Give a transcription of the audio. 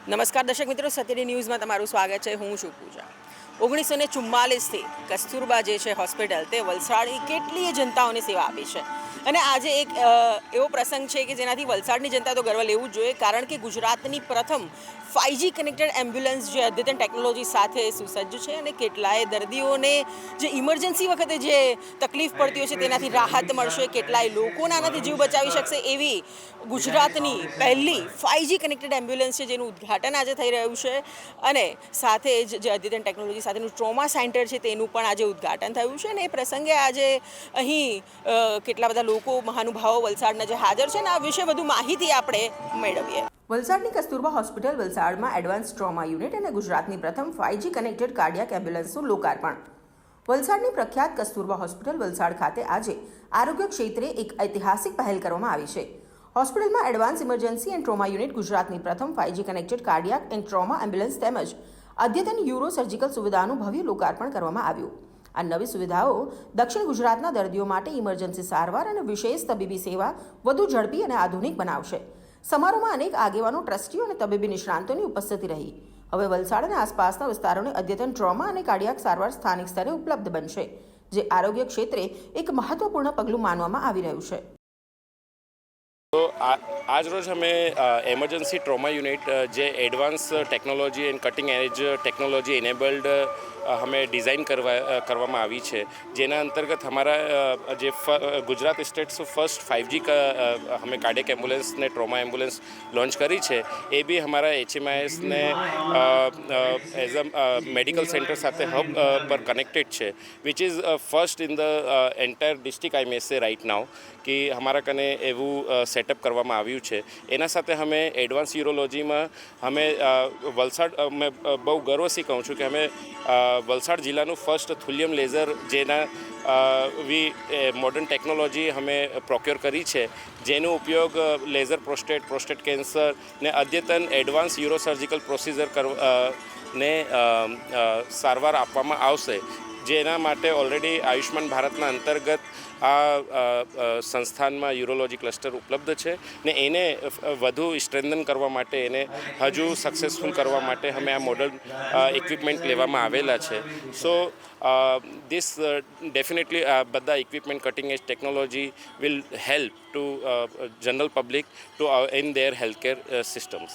નમસ્કાર દર્શક મિત્રો, સત્યડી ન્યૂઝમાં તમારું સ્વાગત છે. હું છું પૂજા. 1944થી કસ્તુરબા જે છે હોસ્પિટલ તે વલસાડની કેટલીય જનતાઓને સેવા આપી છે અને આજે એક એવો પ્રસંગ છે કે જેનાથી વલસાડની જનતા તો ગર્વ લેવું જ જોઈએ, કારણ કે ગુજરાતની પ્રથમ 5G કનેક્ટેડ એમ્બ્યુલન્સ જે અદ્યતન ટેકનોલોજી સાથે સુસજ્જ છે અને કેટલાય દર્દીઓને જે ઇમરજન્સી વખતે જે તકલીફ પડતી હોય છે તેનાથી રાહત મળશે, કેટલાય લોકોના આનાથી જીવ બચાવી શકશે એવી ગુજરાતની પહેલી 5G કનેક્ટેડ એમ્બ્યુલન્સ છે જેનું ઉદ્ઘાટન આજે થઈ રહ્યું છે અને સાથે જ જે અદ્યતન ટેકનોલોજી સાથેનું ટ્રોમા સેન્ટર છે તેનું પણ આજે ઉદ્ઘાટન થયું છે અને એ પ્રસંગે આજે અહીં કેટલા બધા લોકો મહાનુભાવો વલસાડના જે હાજર છે ને આ વિશે વધુ માહિતી આપણે મેળવીએ. વલસાડની કસ્તુરબા હોસ્પિટલ વલસાડમાં એડવાન્સ ટ્રોમા યુનિટ અને ગુજરાતની પ્રથમ 5G કનેક્ટેડ કાર્ડિયાક એમ્બ્યુલન્સનું લોકાર્પણ. વલસાડની પ્રખ્યાત કસ્તુરબા હોસ્પિટલ વલસાડ ખાતે આજે આરોગ્ય ક્ષેત્રે એક ઐતિહાસિક પહેલ કરવામાં આવી છે. હોસ્પિટલમાં advance emergency and trauma unit, ગુજરાતની પ્રથમ 5G connected cardiac and trauma ambulance તેમજ અદ્યતન યુરો સર્જિકલ સુવિધાનું ભવ્ય લોકાર્પણ કરવામાં આવ્યું. આ નવી સુવિધાઓ દક્ષિણ ગુજરાતના દર્દીઓ માટે ઇમરજન્સી સારવાર અને વિશેષ તબીબી સેવા વધુ ઝડપી અને આધુનિક બનાવશે. સમારોહમાં અનેક આગેવાનો, ટ્રસ્ટીઓ અને તબીબી નિષ્ણાંતોની ઉપસ્થિતિ રહી. હવે વલસાડ અને આસપાસના વિસ્તારોને અદ્યતન ટ્રોમા અને કાર્ડિયાક સારવાર સ્થાનિક સ્તરે ઉપલબ્ધ બનશે, જે આરોગ્ય ક્ષેત્રે એક મહત્વપૂર્ણ પગલું માનવામાં આવી રહ્યું છે. તો આજ રોજ અમે એમરજન્સી ટ્રોમા યુનિટ જે advance technology and cutting age technology enabled હમે ડિઝાઇન કરવામાં આવી છે, જેના અંતર્ગત हमारा જે ગુજરાત સ્ટેટ્સ ફર્સ્ટ 5G હમે કાર્ડિયક એમ્બ્યુલન્સ ને ટ્રોમા એમ્બ્યુલન્સ લોન્ચ કરી છે. એ બી हमारा HMIS ને એઝ અ મેડિકલ સેન્ટર સાથે હબ પર કનેક્ટેડ છે, which is first in the entire district I may say right નાઉ કે हमारा કને એવું સેટઅપ કરવામાં આવ્યું છે. એના સાથે અમે એડવાન્સ યુરોલોજીમાં અમે વલસાડ મેં બહુ ગર્વથી કહું છું કે અમે વલસાડ જિલ્લાનું ફર્સ્ટ થુલિયમ લેઝર જેના મોડર્ન ટેકનોલોજી અમે પ્રોક્યોર કરી છે, જેનો ઉપયોગ લેઝર પ્રોસ્ટેટ કેન્સર ને અદ્યતન એડવાન્સ યુરોસર્જિકલ પ્રોસિજર ને સારવાર આપવામાં આવશે, જેના માટે ઓલરેડી આયુષ્માન ભારતના અંતર્ગત આ સંસ્થાનમાં યુરોલોજી ક્લસ્ટર ઉપલબ્ધ છે ને એને વધુ સ્ટ્રેન્થન કરવા માટે, એને હજુ સક્સેસફુલ કરવા માટે અમે આ મોડર્ન ઇક્વિપમેન્ટ લેવામાં આવેલા છે. સો this definitely બધા equipment cutting age technology will help to general public to in their healthcare systems.